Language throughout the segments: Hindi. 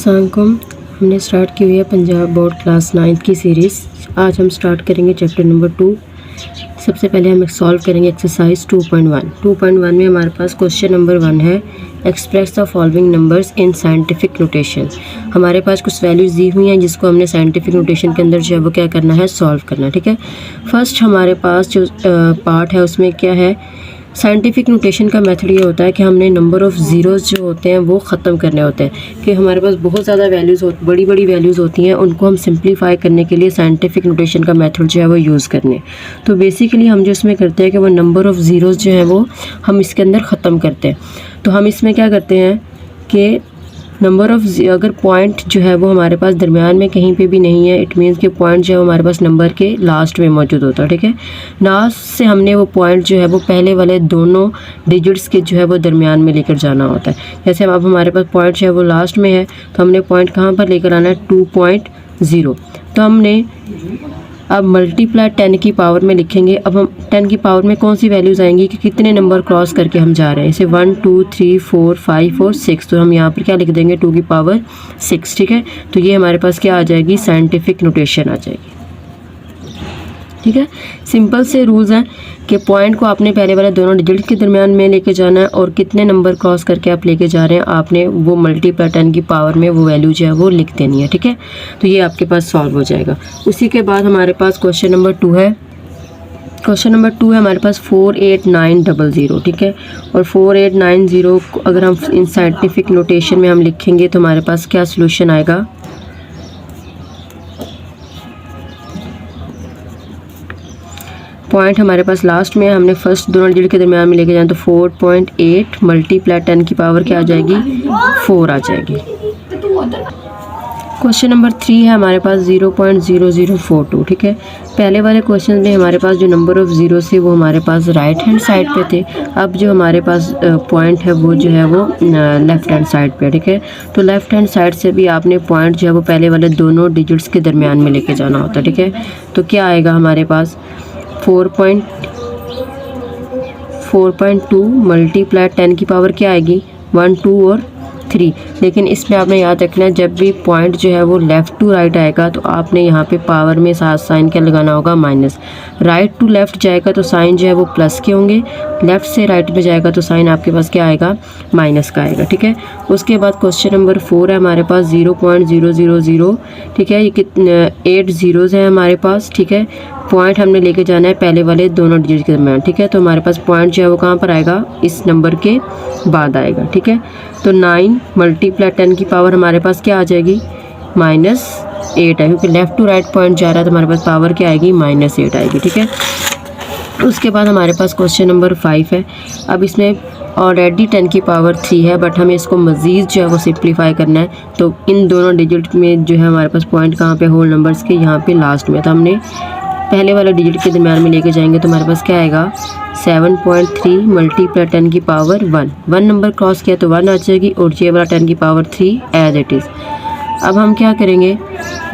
अस्सलामुअलैकुम। हमने स्टार्ट की हुई है पंजाब बोर्ड क्लास 9th की सीरीज़। आज हम स्टार्ट करेंगे चैप्टर नंबर 2। सबसे पहले हम सॉल्व करेंगे एक्सरसाइज 2.1। 2.1 में हमारे पास क्वेश्चन नंबर 1 है, express the following numbers in scientific notation. हमारे पास कुछ वैल्यूज़ दी हुई हैं जिसको हमने साइंटिफिक नोटेशन के अंदर जो है वो क्या करना है, सॉल्व करना है। ठीक है, फर्स्ट हमारे पास जो पार्ट है उसमें क्या है, साइंटिफिक नोटेशन का मेथड ये होता है कि हमने नंबर ऑफ़ ज़ीरोज़ जो होते हैं वो ख़त्म करने होते हैं। कि हमारे पास बहुत ज़्यादा वैल्यूज़ बड़ी बड़ी वैल्यूज़ होती हैं, उनको हम सिंप्लीफाई करने के लिए साइंटिफिक नोटेशन का मेथड जो है वो यूज़ करने। तो बेसिकली हम जो इसमें करते हैं कि वो नंबर ऑफ़ ज़ीरोज़ जो है वो हम इसके अंदर ख़त्म करते हैं। तो हम इसमें क्या करते हैं कि नंबर ऑफ़ अगर पॉइंट जो है वो हमारे पास दरमियान में कहीं पे भी नहीं है, इट मीन्स कि पॉइंट जो है हमारे पास नंबर के लास्ट में मौजूद होता है। ठीक है, लास्ट से हमने वो पॉइंट जो है वो पहले वाले दोनों डिजिट्स के जो है वो दरमियान में लेकर जाना होता है। जैसे अब हमारे पास पॉइंट जो है वो लास्ट में है, तो हमने पॉइंट कहाँ पर लेकर आना है, 2.0। तो हमने अब मल्टीप्लाई 10 की पावर में लिखेंगे। अब हम 10 की पावर में कौन सी वैल्यूज़ आएंगी कि कितने नंबर क्रॉस करके हम जा रहे हैं। इसे 1 2 3 4 5 और 6, तो हम यहाँ पर क्या लिख देंगे, 2 की पावर 6। ठीक है, तो ये हमारे पास क्या आ जाएगी, साइंटिफिक नोटेशन आ जाएगी। ठीक है, सिंपल से रूल्स हैं कि पॉइंट को आपने पहले वाले दोनों डिजिट के दरमियान में लेके जाना है और कितने नंबर क्रॉस करके आप लेके जा रहे हैं, आपने वो मल्टीप्लाई 10 की पावर में वो वैल्यू जो है वो लिख देनी है। ठीक है, तो ये आपके पास सॉल्व हो जाएगा। उसी के बाद हमारे पास क्वेश्चन नंबर 2 है। क्वेश्चन नंबर 2 है हमारे पास 48900। ठीक है, और 4890 अगर हम इन साइंटिफिक नोटेशन में हम लिखेंगे तो हमारे पास क्या सोल्यूशन आएगा, पॉइंट हमारे पास लास्ट में है, हमने फर्स्ट दोनों डिजिट के दरमियान में लेके जाना, तो 4.8 मल्टीप्लाई 10 की पावर क्या आ जाएगी, 4 आ जाएगी। क्वेश्चन नंबर 3 है हमारे पास 0.0042। ठीक है, पहले वाले क्वेश्चन में हमारे पास जो नंबर ऑफ़ ज़ीरो थे वो हमारे पास राइट हैंड साइड पे थे। अब जो हमारे पास पॉइंट है वो जो है वो लेफ़्ट हैंड साइड पे। ठीक है, तो लेफ़्ट हैंड साइड से भी आपने पॉइंट जो है वो पहले वाले दोनों डिजिट्स के दरमियान में लेके जाना होता है। ठीक है, तो क्या आएगा हमारे पास 4.2 मल्टीप्लाई 10 की पावर क्या आएगी, 1 2 और 3। लेकिन इसमें आपने याद रखना है, जब भी पॉइंट जो है वो लेफ़्ट टू राइट आएगा तो आपने यहाँ पे पावर में साथ साइन क्या लगाना होगा, माइनस। राइट टू लेफ़्ट जाएगा तो साइन जो है वो प्लस के होंगे, लेफ़्ट से राइट में जाएगा तो साइन आपके पास क्या आएगा, माइनस का आएगा। ठीक है, उसके बाद क्वेश्चन नंबर 4 है हमारे पास 0.000। ठीक है, ये कितने 8 ज़ीरोज़ हैं हमारे पास। ठीक है, पॉइंट हमने लेके जाना है पहले वाले दोनों डिजिट के दरमियान। ठीक है, तो हमारे पास पॉइंट जो है वो कहाँ पर आएगा, इस नंबर के बाद आएगा। ठीक है, तो 9 मल्टीप्लाई 10 की पावर हमारे पास क्या आ जाएगी, -8 है, क्योंकि लेफ़्ट टू राइट पॉइंट जा रहा है तो हमारे पास पावर क्या आएगी, -8 आएगी। ठीक है, उसके बाद हमारे पास क्वेश्चन नंबर 5 है। अब इसमें ऑलरेडी 10 की पावर 3 है, बट हमें इसको मज़ीद जो है वो सिंप्लीफाई करना है। तो इन दोनों डिजिट में जो है हमारे पास पॉइंट कहाँ पे, होल नंबर्स के यहाँ पे लास्ट में, तो हमने पहले वाले डिजिट के दरमियान में लेके जाएंगे तो हमारे पास क्या आएगा, 7.3 मल्टीप्लाई 10 की पावर 1 नंबर क्रॉस किया तो 1 आ जाएगी, और ये वाला 10 की पावर 3 एज इट इज़। अब हम क्या करेंगे,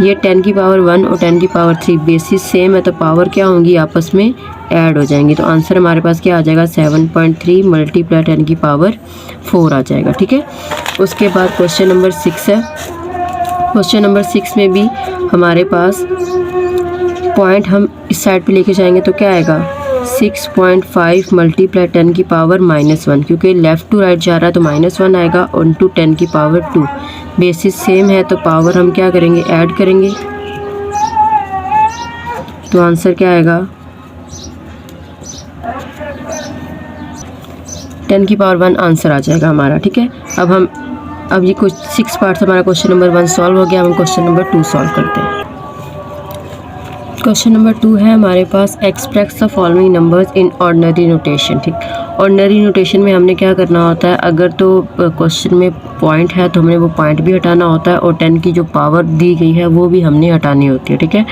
ये 10 की पावर 1 और 10 की पावर 3 बेसिस सेम है, तो पावर क्या होंगी, आपस में ऐड हो जाएंगी। तो आंसर हमारे पास क्या आ जाएगा, 7.3 मल्टीप्लाई 10 की पावर 4 आ जाएगा। ठीक है, उसके बाद क्वेश्चन नंबर 6 है। क्वेश्चन नंबर 6 में भी हमारे पास पॉइंट हम इस साइड पे लेके जाएंगे तो क्या आएगा, 6.5 मल्टीप्लाई 10 की पावर -1, क्योंकि लेफ़्ट टू राइट जा रहा है तो -1 आएगा, और इंटू 10 की पावर 2। बेसिस सेम है तो पावर हम क्या करेंगे, ऐड करेंगे, तो आंसर क्या आएगा, 10 की पावर 1 आंसर आ जाएगा हमारा। ठीक है, अब ये कुछ 6 पार्ट्स हमारा क्वेश्चन नंबर 1 सॉल्व हो गया। हम क्वेश्चन नंबर 2 सॉल्व करते हैं। क्वेश्चन नंबर 2 है हमारे पास, express the following numbers in ordinary notation. ठीक, ऑर्डिनरी नोटेशन में हमने क्या करना होता है, अगर तो क्वेश्चन में पॉइंट है तो हमने वो पॉइंट भी हटाना होता है, और 10 की जो पावर दी गई है वो भी हमने हटानी होती है। ठीक है,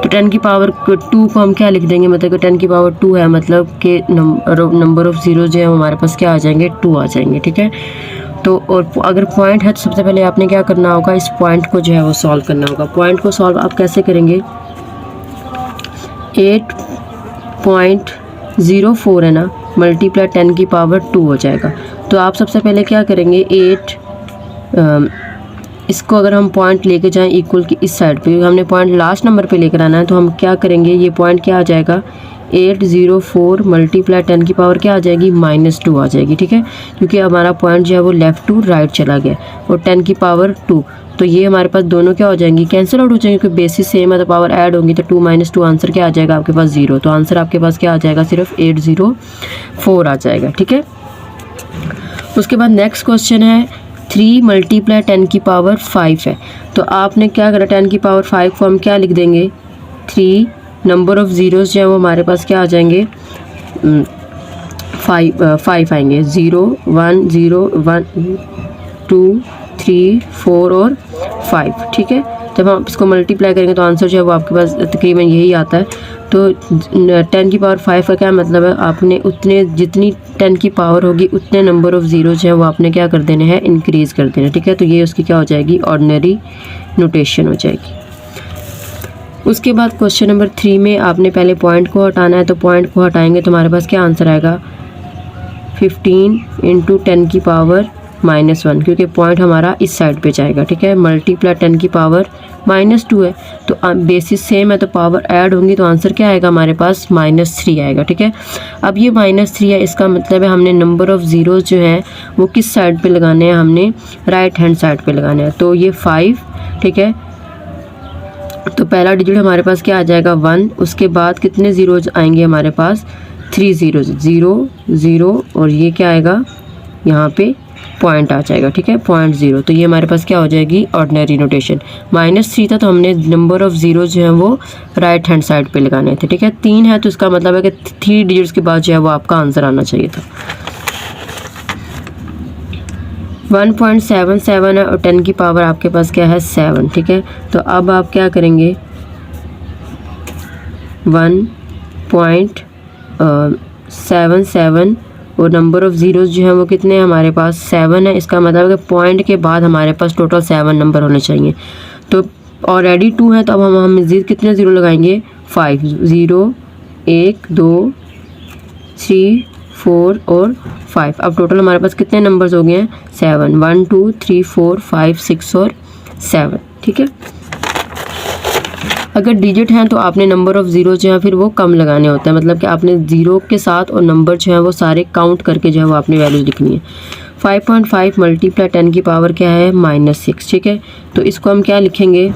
तो 10 की पावर 2 को हम क्या लिख देंगे, मतलब कि 10 की पावर 2 है, मतलब कि नंबर ऑफ़ ज़ीरो जो है हमारे पास क्या आ जाएंगे, 2 आ जाएंगे। ठीक है, तो और अगर पॉइंट है तो सबसे पहले आपने क्या करना होगा, इस पॉइंट को जो है वो सॉल्व करना होगा। पॉइंट को सॉल्व आप कैसे करेंगे, 8.04 है ना, मल्टीप्लाई 10 की पावर 2 हो जाएगा। तो आप सबसे पहले क्या करेंगे, इसको अगर हम पॉइंट लेके जाएं इक्वल की इस साइड पे, हमने पॉइंट लास्ट नंबर पे लेकर आना है, तो हम क्या करेंगे, ये पॉइंट क्या आ जाएगा 804 मल्टीप्लाई 10 की पावर क्या आ जाएगी -2 आ जाएगी, ठीक है, क्योंकि हमारा पॉइंट जो है वो लेफ़्ट टू राइट चला गया और 10 की पावर 2, तो ये हमारे पास दोनों क्या हो जाएंगी, कैंसिल आउट हो जाएंगे, क्योंकि बेसिस सेम है तो पावर ऐड होंगी, तो 2 - 2 आंसर क्या आ जाएगा आपके पास 0, तो आंसर आपके पास क्या आ जाएगा, सिर्फ 804 आ जाएगा, ठीक है। उसके बाद नेक्स्ट क्वेश्चन है 3 मल्टीप्लाई 10 की पावर 5 है, तो आपने क्या करा, 10 की पावर 5 को हम क्या लिख देंगे 3, नंबर ऑफ़ ज़ीरोज़ जो है वो हमारे पास क्या आ जाएंगे 5 आएंगे, 0 1 0 1 2 3 4 और 5, ठीक है। जब हम इसको मल्टीप्लाई करेंगे तो आंसर जो है वो आपके पास तकरीबन यही आता है। तो 10 की पावर 5 का क्या मतलब है, आपने उतने जितनी 10 की पावर होगी उतने नंबर ऑफ़ ज़ीरो जो है वो आपने क्या कर देने हैं, इंक्रीज़ कर देना, ठीक है। तो ये उसकी क्या हो जाएगी, ऑर्डिनरी नोटेशन हो जाएगी। उसके बाद क्वेश्चन नंबर 3 में आपने पहले पॉइंट को हटाना है, तो पॉइंट को हटाएंगे तो हमारे पास क्या आंसर आएगा 15 × 10 की पावर -1, क्योंकि पॉइंट हमारा इस साइड पे जाएगा, ठीक है। मल्टीप्लाई 10 की पावर -2 है, तो बेसिस सेम है तो पावर ऐड होंगी, तो आंसर क्या आएगा हमारे पास -3 आएगा, ठीक है। अब ये -3 है, इसका मतलब है हमने नंबर ऑफ़ ज़ीरोज़ जो हैं वो किस साइड पे लगाने हैं, हमने राइट हैंड साइड पे लगाने हैं, तो ये 5, ठीक है। तो पहला डिजिट हमारे पास क्या आ जाएगा 1, उसके बाद कितने ज़ीरोज़ आएंगे हमारे पास 3 ज़ीरोज़, 0 0 और ये क्या आएगा यहाँ पे पॉइंट आ जाएगा, ठीक है, 0.0, तो ये हमारे पास क्या हो जाएगी ऑर्डिनरी नोटेशन। -3 था तो हमने नंबर ऑफ़ ज़ीरो जो है वो राइट हैंड साइड पे लगाने थे, ठीक है। 3 है तो इसका मतलब है कि 3 डिजिट्स के बाद जो है वो आपका आंसर आना चाहिए था। 1.77 है और 10 की पावर आपके पास क्या है 7, ठीक है। तो अब आप क्या करेंगे 1.77 और नंबर ऑफ़ ज़ीरोज़ जो है वो कितने हैं हमारे पास 7 है, इसका मतलब है कि पॉइंट के बाद हमारे पास टोटल 7 नंबर होने चाहिए। तो ऑलरेडी 2 है तो अब हम मज़ीद कितने ज़ीरो लगाएंगे 5, 0 1 2 3 4 और 5। अब टोटल हमारे पास कितने नंबर्स हो गए हैं 7, 1 2 3 4 5 6 और 7, ठीक है। अगर डिजिट हैं तो आपने नंबर ऑफ़ ज़ीरो जो है फिर वो कम लगाने होते हैं, मतलब कि आपने ज़ीरो के साथ और नंबर जो है वो सारे काउंट करके जो है वो आपने वैल्यूज़ लिखनी है। 5.5 मल्टीप्लाई 10 की पावर क्या है -6, ठीक है। तो इसको हम क्या लिखेंगे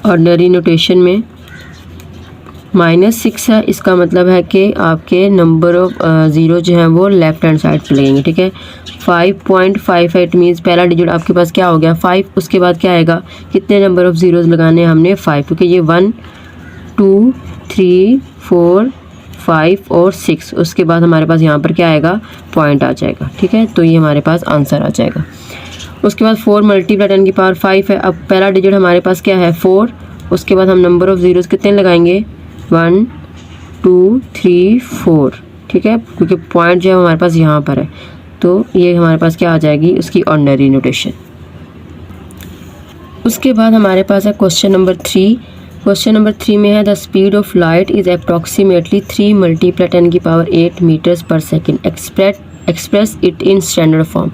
ऑर्डिनरी नोटेशन में -6 है, इसका मतलब है कि आपके नंबर ऑफ़ ज़ीरो जो है वो लेफ़्ट हैंड साइड पे लगेंगे, ठीक है। 5.58 मीन्स पहला डिजिट आपके पास क्या हो गया 5, उसके बाद क्या आएगा, कितने नंबर ऑफ़ ज़ीरोज़ लगाने हैं हमने 5, क्योंकि ये 1 2 3 4 5 और 6, उसके बाद हमारे पास यहाँ पर क्या आएगा पॉइंट आ जाएगा, ठीक है। तो ये हमारे पास आंसर आ जाएगा। उसके बाद 4 मल्टीप्लाई 10 की पावर 5 है। अब पहला डिजिट हमारे पास क्या है 4, उसके बाद हम नंबर ऑफ़ ज़ीरोज़ कितने लगाएंगे 1 2 3 4, ठीक है, क्योंकि पॉइंट जो है हमारे पास यहाँ पर है, तो ये हमारे पास क्या आ जाएगी उसकी ऑर्डिनरी नोटेशन। उसके बाद हमारे पास है क्वेश्चन नंबर 3। क्वेश्चन नंबर 3 में है the speed of light is approximately 3 multiply 10 की पावर 8 मीटर्स पर second, express it in standard form.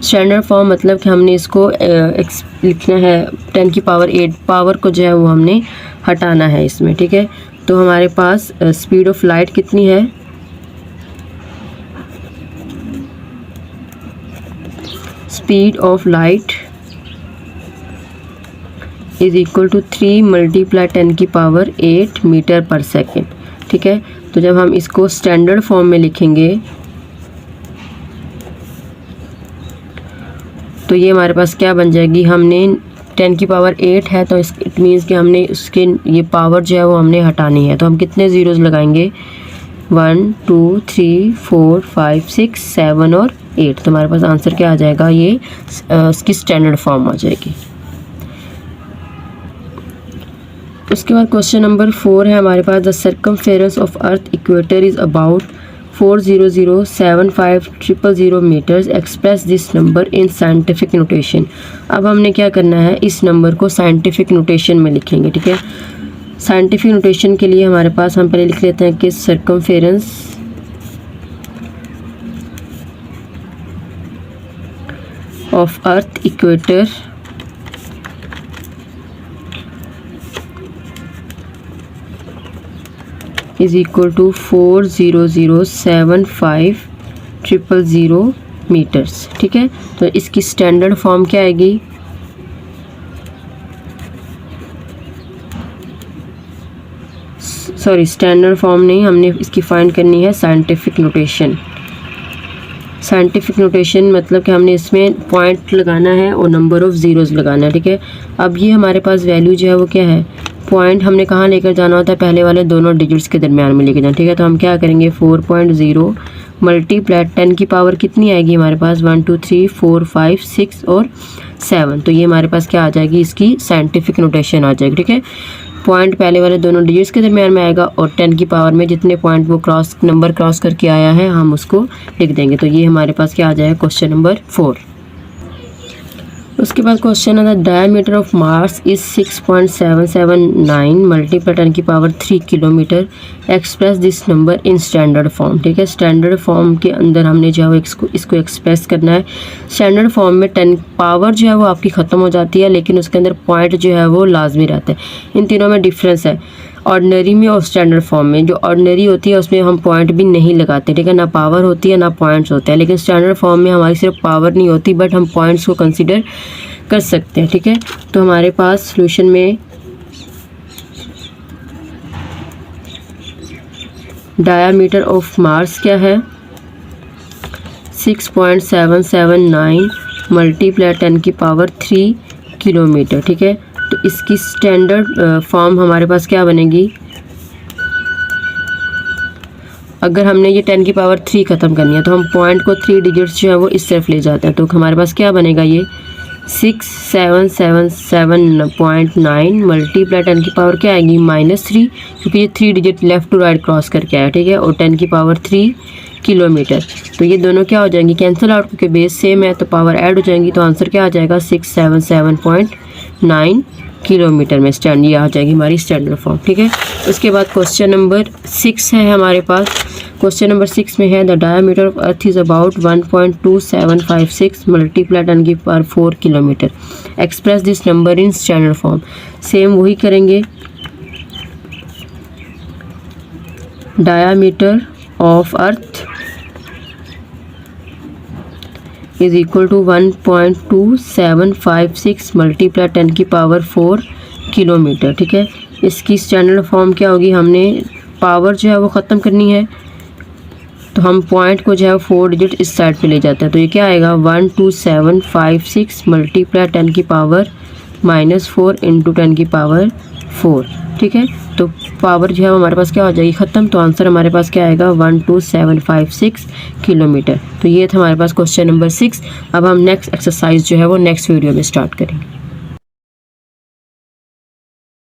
Standard form मतलब कि हमने इसको लिखना है 10 की पावर 8 पावर को जो है वो हमने हटाना है इसमें, ठीक है। तो हमारे पास स्पीड ऑफ लाइट कितनी है speed of light is equal to 3 multiply 10 की पावर 8 मीटर पर सेकेंड, ठीक है। तो जब हम इसको स्टैंडर्ड फॉर्म में लिखेंगे तो ये हमारे पास क्या बन जाएगी, हमने 10 की पावर 8 है तो इट मीन्स कि हमने उसके ये पावर जो है वो हमने हटानी है, तो हम कितने ज़ीरोज़ लगाएंगे 1 2 3 4 5 6 7 और 8, तो हमारे पास आंसर क्या आ जाएगा, ये इसकी स्टैंडर्ड फॉर्म आ जाएगी। उसके बाद क्वेश्चन नंबर 4 है हमारे पास the circumference of earth equator is about 4007500 metres, express this number in scientific notation. अब हमने क्या करना है, इस नंबर को साइंटिफिक नोटेशन में लिखेंगे, ठीक है। साइंटिफिक नोटेशन के लिए हमारे पास हम पहले लिख लेते हैं कि circumference of earth equator is equal to 40075,000 metres. ठीक है, तो इसकी स्टैंडर्ड फॉर्म क्या आएगी? सॉरी, स्टैंडर्ड फॉर्म नहीं, हमने इसकी फाइंड करनी है साइंटिफिक नोटेशन। साइंटिफिक नोटेशन मतलब कि हमने इसमें पॉइंट लगाना है और नंबर ऑफ़ ज़ीरोज़ लगाना है। ठीक है, अब ये हमारे पास वैल्यू जो है वो क्या है? पॉइंट हमने कहाँ लेकर जाना होता है? पहले वाले दोनों डिजिट्स के दरमियान में लेकर जाना। ठीक है, तो हम क्या करेंगे? 4.0 मल्टीप्लाई 10 की पावर कितनी आएगी हमारे पास? 1 2 3 4 5 6 और 7। तो ये हमारे पास क्या आ जाएगी? इसकी साइंटिफिक नोटेशन आ जाएगी। ठीक है, पॉइंट पहले वाले दोनों डिजिट्स के दरमियान में आएगा और 10 की पावर में जितने पॉइंट वो नंबर क्रॉस करके आया है हम उसको लिख देंगे। तो ये हमारे पास क्या आ जाएगा? Question number 4। उसके बाद क्वेश्चन है the diameter of Mars is 6.779 multiply 10 की power 3 kilometre, express this number in standard form. ठीक है, स्टैंडर्ड फॉर्म के अंदर हमने जो है इसको एक्सप्रेस करना है। स्टैंडर्ड फॉर्म में 10 पावर जो है वो आपकी ख़त्म हो जाती है, लेकिन उसके अंदर पॉइंट जो है वो लाजमी रहता है। इन तीनों में डिफरेंस है, ऑर्डिनरी में और स्टैंडर्ड फॉर्म में। जो ऑर्डिनरी होती है उसमें हम पॉइंट भी नहीं लगाते। ठीक है, ना पावर होती है ना पॉइंट्स होते हैं, लेकिन स्टैंडर्ड फॉर्म में हमारी सिर्फ पावर नहीं होती बट हम पॉइंट्स को कंसीडर कर सकते हैं। ठीक है, तो हमारे पास सॉल्यूशन में डायामीटर ऑफ मार्स क्या है? 6.779 मल्टीप्लाई 10 की पावर 3 किलोमीटर। ठीक है, तो इसकी स्टैंडर्ड फॉर्म हमारे पास क्या बनेगी? अगर हमने ये 10 की पावर 3 ख़त्म करनी है तो हम पॉइंट को 3 डिजिट्स जो है वो इस तरफ ले जाते हैं। तो हमारे पास क्या बनेगा? ये 6777.9 मल्टीप्लाई 10 की पावर क्या आएगी? -3, क्योंकि ये 3 digit left to right cross करके आया। ठीक है, और 10 की पावर 3 किलोमीटर। तो ये दोनों क्या हो जाएंगी? कैंसिल आउट, क्योंकि बेस सेम है तो पावर ऐड हो जाएंगी। तो आंसर क्या आ जाएगा? 677.9 किलोमीटर में स्टैंड ये आ जाएगी हमारी स्टैंडर्ड फॉर्म। ठीक है, उसके बाद क्वेश्चन नंबर 6 है हमारे पास। क्वेश्चन नंबर 6 में है the diameter of earth is about 1.2756 multiply 10 की power 4 kilometre, express this number in standard form. Same वही करेंगे, diameter of earth is equal to 1.2756 multiply 10 की पावर 4 किलोमीटर। ठीक है, इसकी स्टैंडर्ड फॉर्म क्या होगी? हमने पावर जो है वो ख़त्म करनी है, तो हम पॉइंट को जो है 4 डिजिट इस साइड पे ले जाते हैं। तो ये क्या आएगा? 12756 मल्टीप्लाई 10 की पावर -4 इंटू 10 की पावर 4। ठीक है, तो पावर जो है हमारे पास क्या हो जाएगी? ख़त्म। तो आंसर हमारे पास क्या आएगा? 12756 किलोमीटर। तो ये था हमारे पास क्वेश्चन नंबर 6। अब हम नेक्स्ट एक्सरसाइज जो है वो नेक्स्ट वीडियो में स्टार्ट करेंगे।